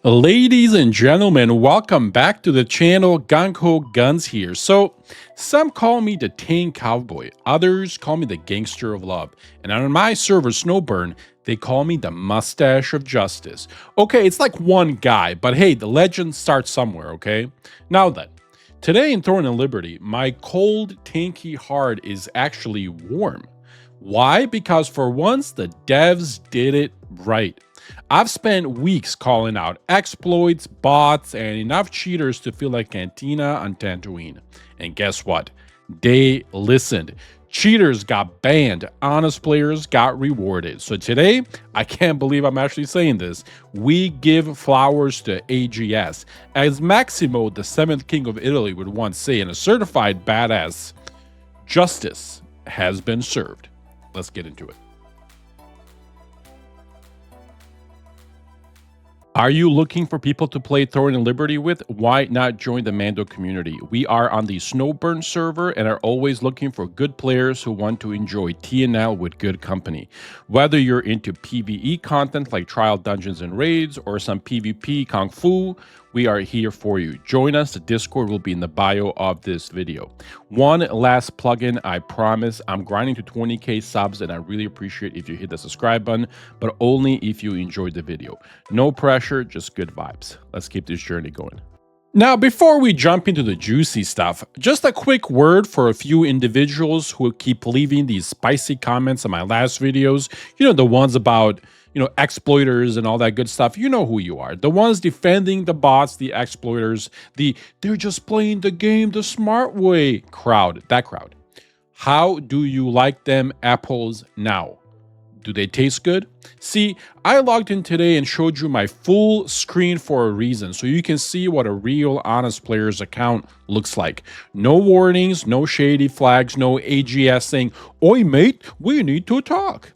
Ladies and gentlemen, welcome back to the channel. Gung Guns here. So, some call me the Tame Cowboy, others call me the Gangster of Love, and on my server Snowburn, they call me the Mustache of Justice. Okay, it's like one guy, but hey, the legend starts somewhere, okay? Now then, today in Thorn and Liberty, my cold, tanky heart is actually warm. Why? Because for once, the devs did it right. I've spent weeks calling out exploits, bots, and enough cheaters to feel like Cantina on Tatooine. And guess what? They listened. Cheaters got banned, honest players got rewarded. So today, I can't believe I'm actually saying this, we give flowers to AGS. As Maximo, the 7th king of Italy, would once say, and a certified badass, justice has been served. Let's get into it. Are you looking for people to play Thorn and Liberty with? Why not join the Mando community? We are on the Snowburn server and are always looking for good players who want to enjoy TNL with good company. Whether you're into PvE content like trial dungeons and raids or some PvP kung fu, we are here for you. Join us. The Discord will be in the bio of this video. One last plugin, I promise. I'm grinding to 20k subs and I really appreciate if you hit the subscribe button, but only if you enjoyed the video. No pressure, just good vibes. Let's keep this journey going. Now, before we jump into the juicy stuff, just a quick word for a few individuals who keep leaving these spicy comments on my last videos. You know, the ones about exploiters and all that good stuff. You know who you are. The ones defending the bots, the exploiters, they're just playing the game the smart way crowd, that crowd. How do you like them apples now? Do they taste good? See, I logged in today and showed you my full screen for a reason, so you can see what a real honest player's account looks like. No warnings, no shady flags, no AGS saying, "Oi mate, we need to talk."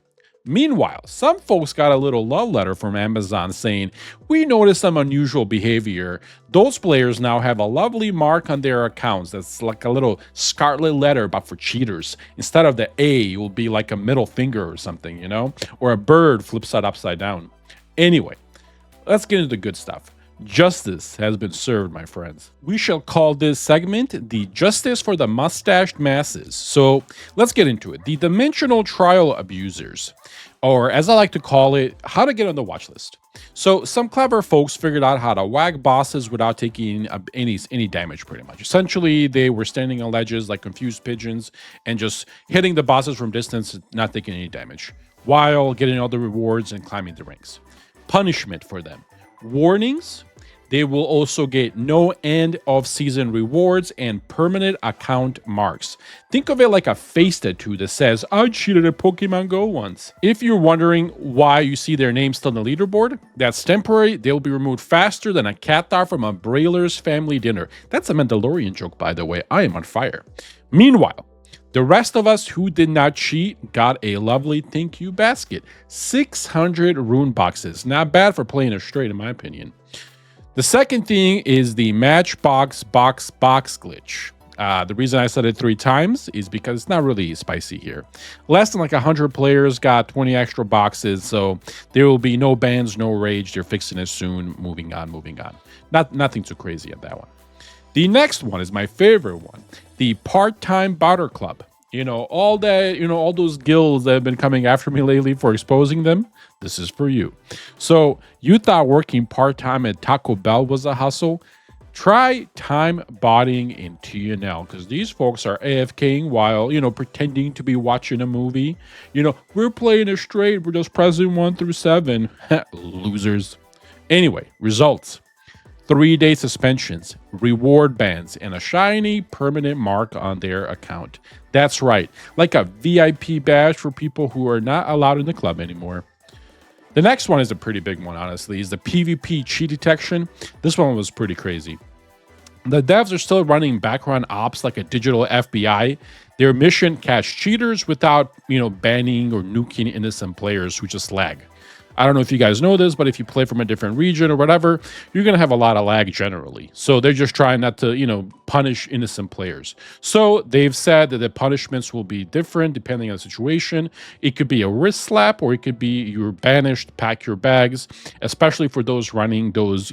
Meanwhile, some folks got a little love letter from Amazon saying, "We noticed some unusual behavior." Those players now have a lovely mark on their accounts that's like a little scarlet letter, but for cheaters. Instead of the A, it will be like a middle finger or something, or a bird flips that upside down. Anyway, let's get into the good stuff. Justice has been served, my friends. We shall call this segment the Justice for the Mustached Masses. So let's get into it. The Dimensional Trial Abusers, or as I like to call it, how to get on the watch list. So some clever folks figured out how to whack bosses without taking any damage, pretty much. Essentially, they were standing on ledges like confused pigeons and just hitting the bosses from distance, not taking any damage, while getting all the rewards and climbing the ranks. Punishment for them. Warnings, they will also get no end of season rewards and permanent account marks. Think of it like a face tattoo that says, "I cheated at Pokemon Go once." If you're wondering why you see their name still on the leaderboard, that's temporary. They'll be removed faster than a Qatar from a Brailer's family dinner. That's a Mandalorian joke, by the way. I am on fire. Meanwhile, the rest of us who did not cheat got a lovely thank you basket. 600 rune boxes. Not bad for playing it straight, in my opinion. The second thing is the Matchbox box glitch. The reason I said it 3 times is because it's not really spicy here. Less than like 100 players got 20 extra boxes, so there will be no bans, no rage. They're fixing it soon. Moving on. Nothing too crazy at that one. The next one is my favorite one, the part-time botter club. All those guilds that have been coming after me lately for exposing them, this is for you. So you thought working part-time at Taco Bell was a hustle? Try time botting in TNL, because these folks are AFKing while, pretending to be watching a movie. We're playing it straight, we're just pressing 1 through 7. Losers. Anyway, results. 3-day suspensions, reward bans, and a shiny permanent mark on their account. That's right, like a VIP badge for people who are not allowed in the club anymore. The next one is a pretty big one, honestly, is the PvP cheat detection. This one was pretty crazy. The devs are still running background ops like a digital FBI. Their mission, catch cheaters without, banning or nuking innocent players who just lag. I don't know if you guys know this, but if you play from a different region or whatever, you're going to have a lot of lag generally. So they're just trying not to, punish innocent players. So they've said that the punishments will be different depending on the situation. It could be a wrist slap, or it could be you're banished, pack your bags, especially for those running those,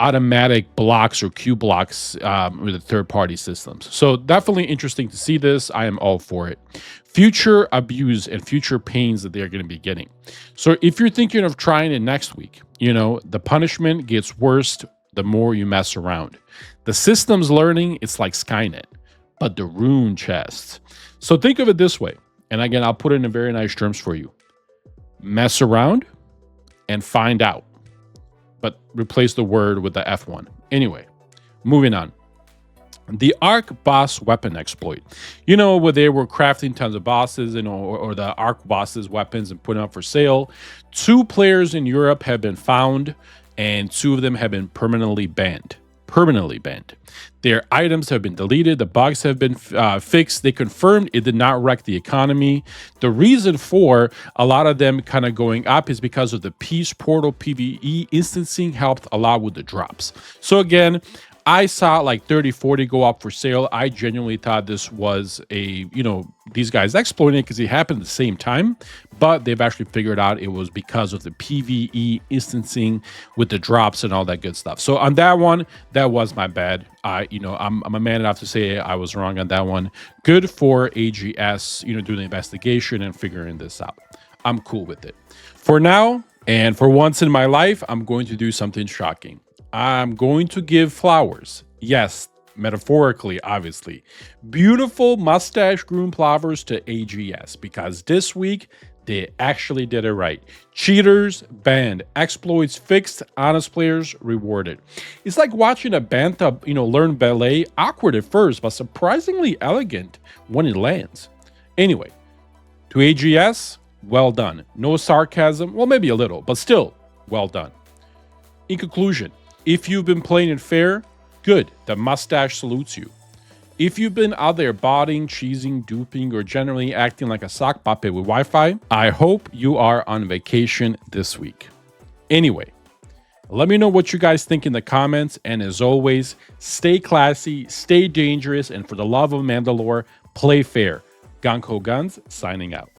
automatic blocks or Q blocks with the third-party systems. So definitely interesting to see this. I am all for it. Future abuse and future pains that they're going to be getting. So if you're thinking of trying it next week, the punishment gets worse the more you mess around. The system's learning, it's like Skynet, but the Rune chest. So think of it this way. And again, I'll put it in very nice terms for you. Mess around and find out. But replace the word with the F1. Anyway, moving on. The Arc Boss weapon exploit. Where they were crafting tons of bosses, or the Arc Bosses weapons and putting them up for sale. 2 players in Europe have been found, and 2 of them have been permanently banned. Their items have been deleted. The bugs have been fixed. They confirmed it did not wreck the economy. The reason for a lot of them kind of going up is because of the Peace Portal PvE instancing helped a lot with the drops. So again, I saw like 30, 40 go up for sale. I genuinely thought this was these guys exploiting it because it happened at the same time, but they've actually figured out it was because of the PvE instancing with the drops and all that good stuff. So on that one, that was my bad. I'm a man enough to say I was wrong on that one. Good for AGS, doing the investigation and figuring this out. I'm cool with it. For now, and for once in my life, I'm going to do something shocking. I'm going to give flowers. Yes, metaphorically, obviously. Beautiful mustache groom flowers to AGS, because this week they actually did it right. Cheaters banned, exploits fixed, honest players rewarded. It's like watching a bantha, learn ballet. Awkward at first, but surprisingly elegant when it lands. Anyway, to AGS, well done. No sarcasm, well, maybe a little, but still, well done. In conclusion, if you've been playing it fair, good. The mustache salutes you. If you've been out there botting, cheesing, duping, or generally acting like a sock puppet with Wi-Fi, I hope you are on vacation this week. Anyway, let me know what you guys think in the comments, and as always, stay classy, stay dangerous, and for the love of Mandalore, play fair. Gunko Guns signing out.